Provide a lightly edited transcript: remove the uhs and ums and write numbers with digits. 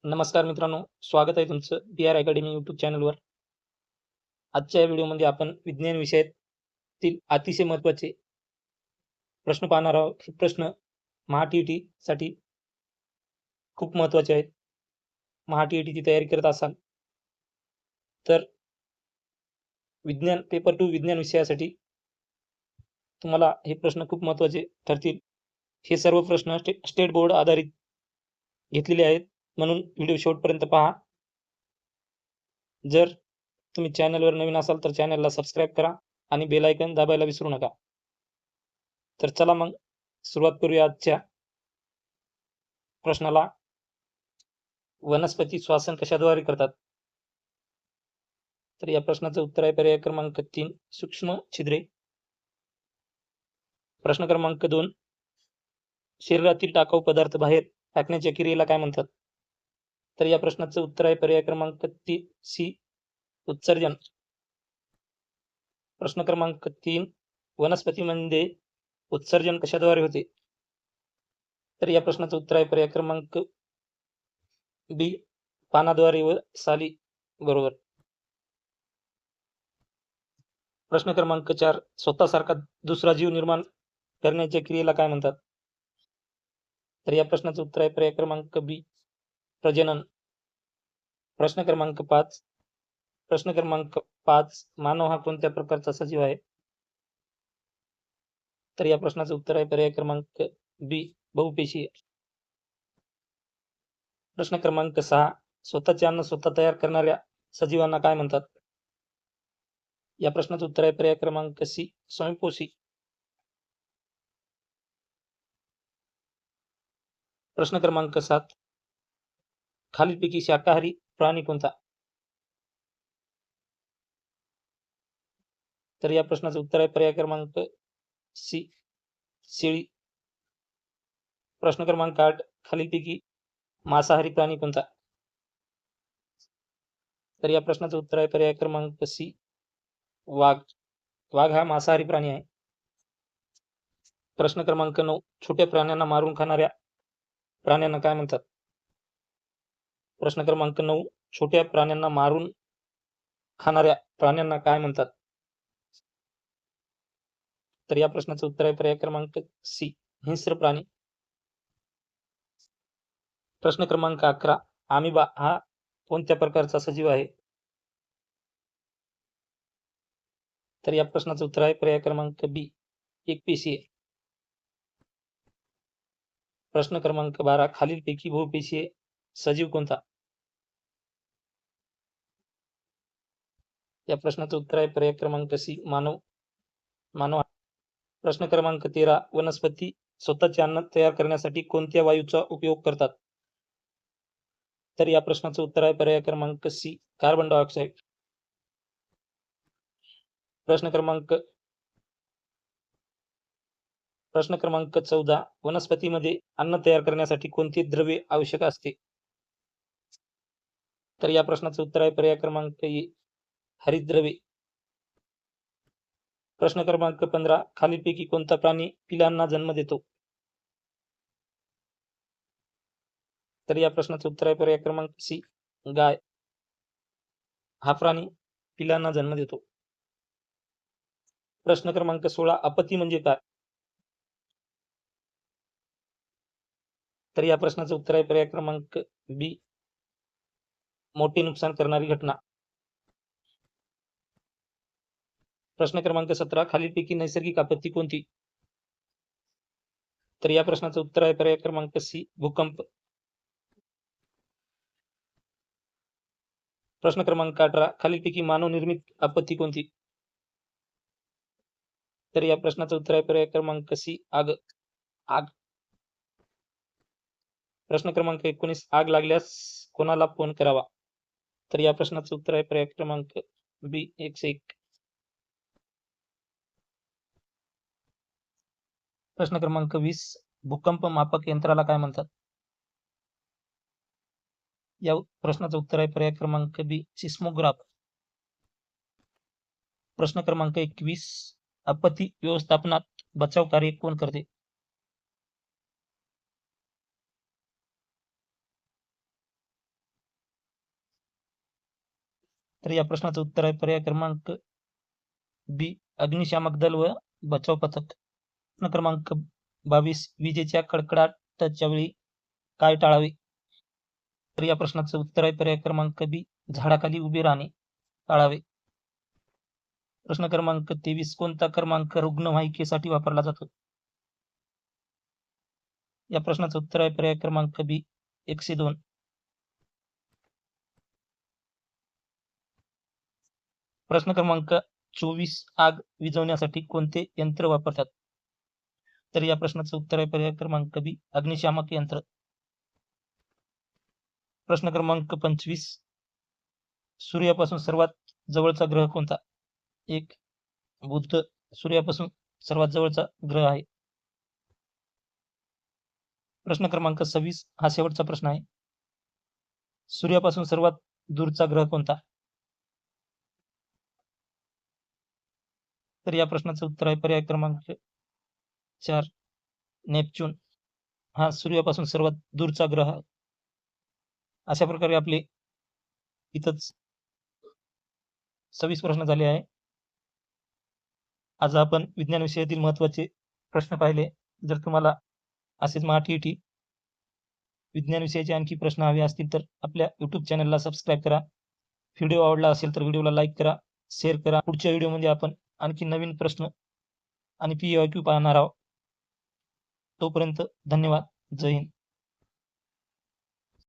नमस्कार मित्रांनो, स्वागत आहे तुमचं BR अकॅडमी यूट्यूब चॅनलवर. आजच्या या व्हिडिओमध्ये आपण विज्ञान विषयातील अतिशय महत्त्वाचे प्रश्न पाहणार आहोत. हे प्रश्न महा-टी-ई-टीसाठी खूप महत्त्वाचे आहेत. महा-टी-ई-टीची तयारी करत असाल तर पेपर 2 विज्ञान विषयासाठी तुम्हाला हे प्रश्न खूप महत्त्वाचे ठरतील. हे सर्व प्रश्न स्टेट बोर्ड आधारित घेतलेले आहेत, म्हणून व्हिडिओ शेवटपर्यंत पहा. जर तुम्ही चॅनलवर नवीन असाल तर चॅनलला सबस्क्राईब करा आणि बेल आयकॉन दाबायला विसरू नका. तर चला मग सुरुवात करूया आजच्या प्रश्नाला. वनस्पती श्वसन कशाद्वारे करतात? तर या प्रश्नाचं उत्तर आहे पर्याय क्रमांक 3 सूक्ष्म छिद्रे. प्रश्न क्रमांक 2 शरीरातील टाकाऊ पदार्थ बाहेर टाकण्याच्या क्रियेला काय म्हणतात? तर या प्रश्नाचं उत्तर आहे पर्याय क्रमांक 3 सी उत्सर्जन. प्रश्न क्रमांक 3 वनस्पतीमध्ये उत्सर्जन कशाद्वारे होते? तर या प्रश्नाचं उत्तर आहे पर्याय क्रमांक बी पानाद्वारे व साली बरोबर. प्रश्न क्रमांक 4 स्वतःसारखा दुसरा जीव निर्माण करण्याच्या क्रियेला काय म्हणतात? तर या प्रश्नाचं उत्तर आहे पर्याय क्रमांक बी प्रजनन. प्रश्न क्रमांक 5 मानव हा कोणत्या प्रकारचा सजीव आहे? तर या प्रश्नाचं उत्तर आहे पर्याय क्रमांक बी बहुपेशीय. प्रश्न क्रमांक 6 स्वतःचे अन्न स्वतः तयार करणाऱ्या सजीवांना काय म्हणतात? या प्रश्नाचं उत्तर आहे पर्याय क्रमांक सी स्वयंपोषी. प्रश्न क्रमांक 7 खालीलपैकी शाकाहारी प्राणी कोणता? तर या प्रश्नाचं उत्तर आहे पर्याय क्रमांक सी शेळी. प्रश्न क्रमांक 8 खालीलपैकी मांसाहारी प्राणी कोणता? तर या प्रश्नाचं उत्तर आहे पर्याय क्रमांक सी वाघ. वाघ हा मांसाहारी प्राणी आहे. प्रश्न क्रमांक 9 छोट्या प्राण्यांना मारून खाणाऱ्या प्राण्यांना काय म्हणतात? प्रश्न क्रमांक 9 छोट्या प्राण्यांना मारून खाणाऱ्या प्राण्यांना काय म्हणतात? तर या प्रश्नाचं उत्तर आहे पर्याय क्रमांक सी हिंस्र प्राणी. प्रश्न क्रमांक 11 अमिबा हा कोणत्या प्रकारचा सजीव आहे? तर या प्रश्नाचं उत्तर आहे पर्याय क्रमांक बी एकपेशीय. प्रश्न क्रमांक 12 खालीलपैकी बहुपेशीय सजीव कोणता? या प्रश्नाचं उत्तर आहे पर्याय क्रमांक सी मानव. प्रश्न क्रमांक 13 वनस्पती स्वतःचे अन्न तयार करण्यासाठी कोणत्या वायूचा उपयोग करतात? तर या प्रश्नाचं उत्तर आहे पर्याय क्रमांक सी कार्बन डायऑक्साईड. प्रश्न क्रमांक 14 वनस्पतीमध्ये अन्न तयार करण्यासाठी कोणते द्रव्य आवश्यक असते? तर या प्रश्नाचं उत्तर आहे पर्याय क्रमांक ए हरितद्रव्ये. प्रश्न क्रमांक 15 खालीलपैकी कोणता प्राणी पिलांना जन्म देतो? तर या प्रश्नाचं उत्तर आहे पर्याय क्रमांक सी गाय. हा प्राणी पिलांना जन्म देतो. प्रश्न क्रमांक 16 आपत्ती म्हणजे काय? तर या प्रश्नाचं उत्तर आहे पर्याय क्रमांक बी मोठे नुकसान करणारी घटना. प्रश्न क्रमांक 17 खालीलपैकी नैसर्गिक आपत्ती कोणती? तर या प्रश्नाचं उत्तर आहे पर्याय क्रमांक सी भूकंप. प्रश्न क्रमांक 18 खालीलपैकी मानव निर्मित आपत्ती कोणती? तर या प्रश्नाचं उत्तर आहे पर्याय क्रमांक सी आग. प्रश्न क्रमांक 19 आग लागल्यास कोणाला फोन करावा? तर या प्रश्नाचं उत्तर आहे पर्याय क्रमांक बी 101. प्रश्न क्रमांक 20 भूकंप मापक यंत्राला काय म्हणतात? या प्रश्नाचं उत्तर आहे पर्याय क्रमांक बी सिस्मोग्राफ. प्रश्न क्रमांक 21 आपत्ती व्यवस्थापनात बचाव कार्य कोण करते? तर या प्रश्नाचं उत्तर आहे पर्याय क्रमांक बी, अग्निशामक दल व बचाव पथक. प्रश्न क्रमांक 22, विजेच्या कडकडाटाच्या वेळी काय टाळावे? तर या प्रश्नाचं उत्तर आहे पर्याय क्रमांक बी, झाडाखाली उभे राहणे टाळावे. प्रश्न क्रमांक 23, कोणता क्रमांक रुग्णवाहिकेसाठी वापरला जातो? या प्रश्नाचं उत्तर आहे पर्याय क्रमांक बी, 102. प्रश्न क्रमांक 24, आग विझवण्यासाठी कोणते यंत्र वापरतात? तर या प्रश्नाचं उत्तर आहे पर्याय क्रमांक बी, अग्निशामक यंत्र. प्रश्न क्रमांक 25, सूर्यापासून सर्वात जवळचा ग्रह कोणता? 1, बुध सूर्यापासून सर्वात जवळचा ग्रह आहे. प्रश्न क्रमांक 26, हा शेवटचा प्रश्न आहे. सूर्यापासून सर्वात दूरचा ग्रह कोणता? तर या प्रश्नाचं उत्तर आहे पर्याय क्रमांक 4, नेपच्यून हा सूर्यापासून सर्वात दूरचा ग्रह आहे. अशा प्रकारे आपले इथंच 26 प्रश्न झाले आहे. आज आपण विज्ञान विषयातील महत्त्वाचे प्रश्न पाहिले. जर तुम्हाला असेच महा-टी-ई-टी विज्ञान विषयाचे आणखी प्रश्न हवे असतील तर आपल्या YouTube चॅनलला सबस्क्राईब करा. व्हिडिओ आवडला असेल तर व्हिडिओला लाईक करा, शेअर करा. पुढच्या व्हिडिओमध्ये आपण आणखी नवीन प्रश्न आणि PYQ पाहणार आहोत. तोपर्यंत धन्यवाद. जय हिंद.